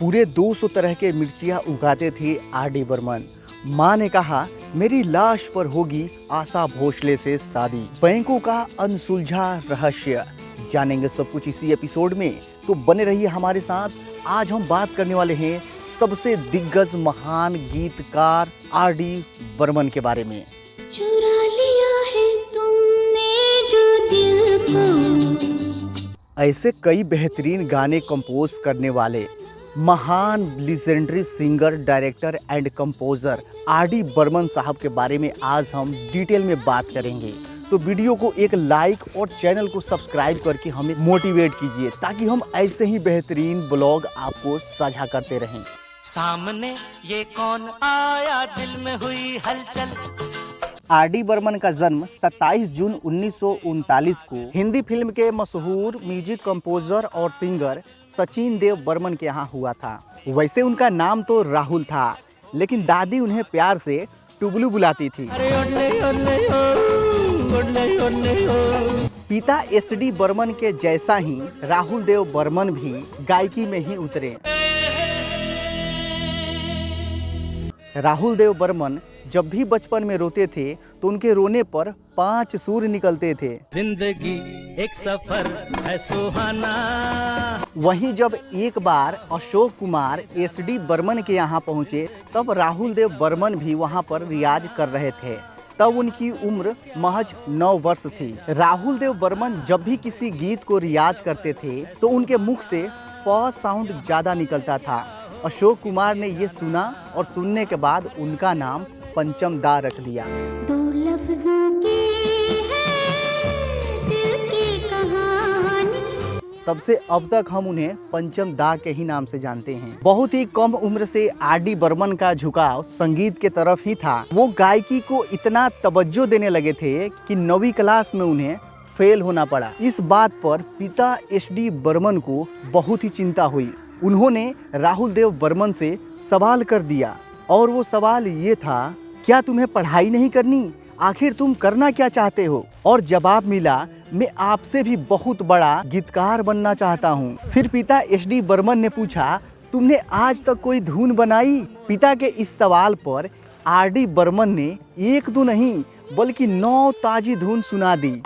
पूरे 200 तरह के मिर्चियाँ उगाते थे आर.डी. बर्मन। माँ ने कहा, मेरी लाश पर होगी आशा भोसले से शादी। बैंकों का अनसुलझा रहस्य जानेंगे सब कुछ इसी एपिसोड में, तो बने रहिए हमारे साथ। आज हम बात करने वाले हैं सबसे दिग्गज महान गीतकार आर.डी. बर्मन के बारे में। चुरा लिया है तुमने जो दिल को। ऐसे कई बेहतरीन गाने कंपोज करने वाले महान legendary singer, director and composer R D. Burman साहब के बारे में आज हम डिटेल में बात करेंगे। तो वीडियो को एक लाइक और चैनल को सब्सक्राइब करके हमें मोटिवेट कीजिए, ताकि हम ऐसे ही बेहतरीन ब्लॉग आपको साझा करते रहें। सामने ये कौन आया, दिल में हुई हलचल। आर.डी. बर्मन का जन्म 27 जून 1939 को हिंदी फिल्म के मशहूर म्यूजिक कंपोजर और सिंगर सचिन देव बर्मन के यहाँ हुआ था। वैसे उनका नाम तो राहुल था, लेकिन दादी उन्हें प्यार से टुबलू बुलाती थी। पिता एस.डी. बर्मन के जैसा ही राहुल देव बर्मन भी गायकी में ही उतरे। राहुल देव बर्मन जब भी बचपन में रोते थे तो उनके रोने पर 5 सुर निकलते थे। जिंदगी एक सफर है सुहाना। वहीं जब एक बार अशोक कुमार एस.डी. बर्मन के यहाँ पहुँचे, तब राहुल देव बर्मन भी वहाँ पर रियाज कर रहे थे। तब उनकी उम्र महज 9 वर्ष थी। राहुल देव बर्मन जब भी किसी गीत को रियाज करते थे तो उनके मुख से प साउंड ज्यादा निकलता था। अशोक कुमार ने ये सुना और सुनने के बाद उनका नाम पंचम दा रख दिया। दो लफ्जों की है दिल की कहानी। तब से अब तक हम उन्हें पंचम दा के ही नाम से जानते हैं। बहुत ही कम उम्र से आर.डी. बर्मन का झुकाव संगीत के तरफ ही था। वो गायकी को इतना तवज्जो देने लगे थे कि 9वीं क्लास में उन्हें फेल होना पड़ा। इस बात पर पिता एस.डी. बर्मन को बहुत ही चिंता हुई। उन्होंने राहुल देव बर्मन से सवाल कर दिया, और वो सवाल ये था, क्या तुम्हें पढ़ाई नहीं करनी? आखिर तुम करना क्या चाहते हो? और जवाब मिला, मैं आपसे भी बहुत बड़ा गीतकार बनना चाहता हूँ। फिर पिता एस.डी. बर्मन ने पूछा, तुमने आज तक कोई धुन बनाई? पिता के इस सवाल पर आर.डी. बर्मन ने 1-2 नहीं बल्कि 9 ताजी धुन सुना दी।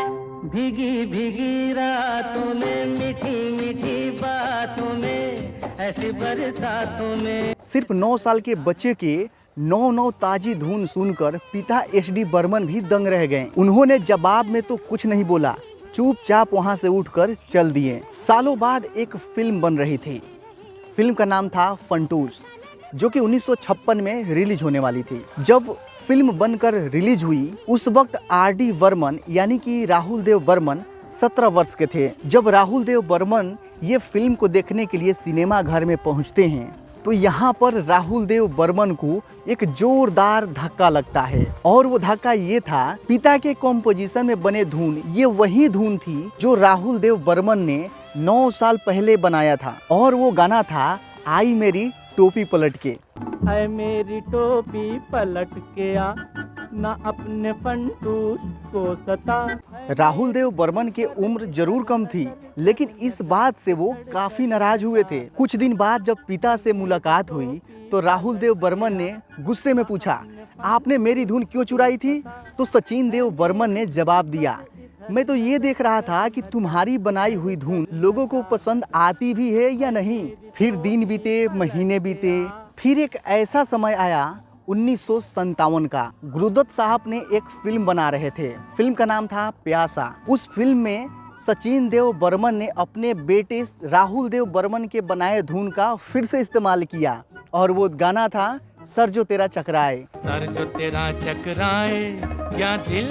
भीगी भीगी रातों में, मीठी मीठी बातों में, ऐसी बरसातों में। सिर्फ 9 साल के बच्चे के 9 ताजी धुन सुनकर पिता एस.डी. बर्मन भी दंग रह गए। उन्होंने जवाब में तो कुछ नहीं बोला, चुपचाप वहां से उठकर चल दिए। सालों बाद एक फिल्म बन रही थी। फिल्म का नाम था फंटूस, जो कि 1956 में रिलीज होने वाली थी। जब फिल्म बनकर रिलीज हुई, उस वक्त आर.डी. बर्मन यानी कि राहुल देव बर्मन 17 वर्ष के थे। जब राहुल देव बर्मन ये फिल्म को देखने के लिए सिनेमा घर में पहुंचते हैं, तो यहाँ पर राहुल देव बर्मन को एक जोरदार धक्का लगता है। और वो धक्का ये था, पिता के कॉम्पोजिशन में बने धुन ये वही धुन थी जो राहुल देव बर्मन ने 9 साल पहले बनाया था। और वो गाना था, आई मेरी टोपी पलट के। है मेरी टोपी पलट के आ, ना अपने फंटूस को सता। राहुल देव बर्मन के उम्र जरूर कम थी, लेकिन इस बात से वो काफी नाराज हुए थे। कुछ दिन बाद जब पिता से मुलाकात हुई, तो राहुल देव बर्मन ने गुस्से में पूछा, आपने मेरी धुन क्यों चुराई थी? तो सचिन देव बर्मन ने जवाब दिया, मैं तो ये देख रहा था कि तुम्हारी बनाई हुई धुन लोगों को पसंद आती भी है या नहीं। फिर दिन बीते, महीने बीते, फिर एक ऐसा समय आया 1957 का। गुरुदत्त साहब ने एक फिल्म बना रहे थे। फिल्म का नाम था प्यासा। उस फिल्म में सचिन देव बर्मन ने अपने बेटे राहुल देव बर्मन के बनाए धुन का फिर से इस्तेमाल किया, और वो गाना था, सर जो तेरा चकराए। सर जो तेरा चकराए, क्या दिल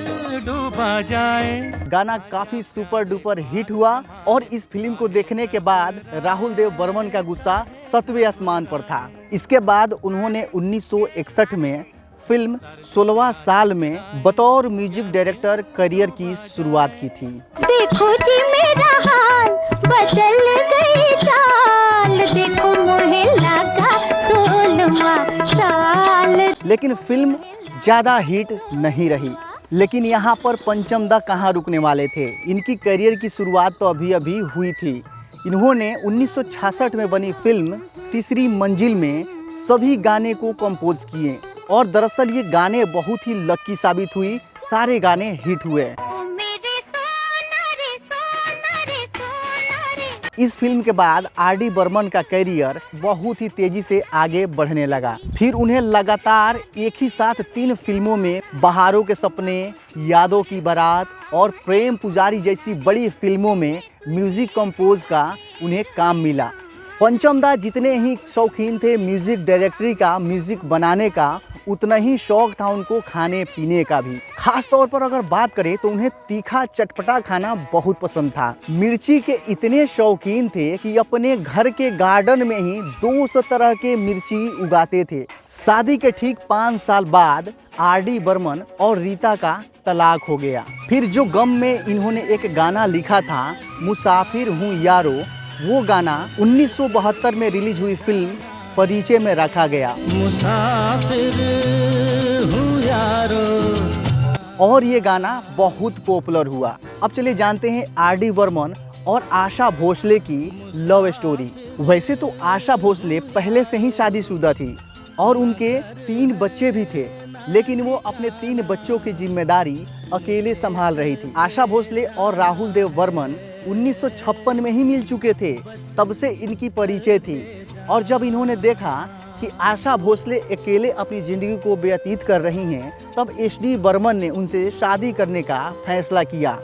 डूबा जाए। गाना काफी सुपर डुपर हिट हुआ, और इस फिल्म को देखने के बाद राहुल देव बर्मन का गुस्सा 7वें आसमान पर था। इसके बाद उन्होंने 1961 में फिल्म 16वां साल में बतौर म्यूजिक डायरेक्टर करियर की शुरुआत की थी। देखो जी मेरा हाल बदल गई चाल, देखो मोहे लगा 16वां साल। लेकिन फिल्म ज्यादा हिट नहीं रही। लेकिन यहाँ पर पंचम दा कहाँ रुकने वाले थे। इनकी करियर की शुरुआत तो अभी अभी हुई थी। इन्होंने 1966 में बनी फिल्म तीसरी मंजिल में सभी गाने को कंपोज किए और दरअसल ये गाने बहुत ही लकी साबित हुई, सारे गाने हिट हुए। ओ मेरे सोना रे सोना रे सोना रे। इस फिल्म के बाद आर.डी. बर्मन का कैरियर बहुत ही तेजी से आगे बढ़ने लगा। फिर उन्हें लगातार एक ही साथ 3 फिल्मों में बहारों के सपने, यादों की बारात और प्रेम पुजारी जैसी बड़ी फिल्मों में म्यूजिक कंपोज का उन्हें काम मिला। पंचम दा जितने ही शौकीन थे म्यूजिक डायरेक्टरी का, म्यूजिक बनाने का, उतना ही शौक था उनको खाने पीने का भी। खास तौर पर अगर बात करें तो उन्हें तीखा चटपटा खाना बहुत पसंद था। मिर्ची के इतने शौकीन थे कि अपने घर के गार्डन में ही 200 तरह के मिर्ची उगाते थे। शादी के ठीक 5 साल बाद आर.डी. बर्मन और रीता का तलाक हो गया। फिर जो गम में इन्होंने एक गाना लिखा था, मुसाफिर हूँ यारो, वो गाना 1972 में रिलीज हुई फिल्म परिचय में रखा गया। मुसाफिर हूँ यारो। और ये गाना बहुत पॉपुलर हुआ। अब चलिए जानते हैं आर.डी. बर्मन और आशा भोसले की लव स्टोरी। वैसे तो आशा भोसले पहले से ही शादीशुदा थी और उनके 3 बच्चे भी थे, लेकिन वो अपने 3 बच्चों की जिम्मेदारी अकेले संभाल रही थी। आशा भोसले और राहुल देव बर्मन 1956 में ही मिल चुके थे, तब से इनकी परिचय थी। और जब इन्होंने देखा कि आशा भोसले अकेले अपनी ज़िंदगी को व्यतीत कर रही हैं, तब एस.डी. बर्मन ने उनसे शादी करने का फैसला किया।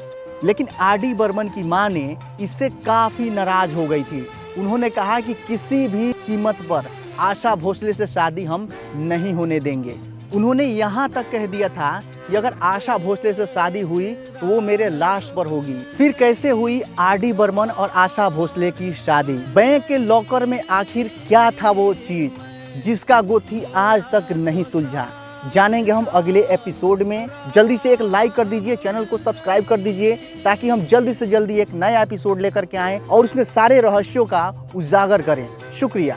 लेकिन आर.डी. बर्मन की मां ने इससे काफ़ी नाराज़ हो गई थी। उन्होंने कहा कि किसी भी कीमत पर आशा भोसले से शादी हम नहीं होने देंगे। उन्होंने यहाँ तक कह दिया था कि अगर आशा भोसले से शादी हुई तो वो मेरे लाश पर होगी। फिर कैसे हुई आर.डी. बर्मन और आशा भोसले की शादी? बैंक के लॉकर में आखिर क्या था वो चीज जिसका गोथी आज तक नहीं सुलझा? जानेंगे हम अगले एपिसोड में। जल्दी से एक लाइक कर दीजिए, चैनल को सब्सक्राइब कर दीजिए ताकि हम जल्दी से जल्दी एक नया एपिसोड लेकर के आएं और उसमें सारे रहस्यों का उजागर करें। शुक्रिया।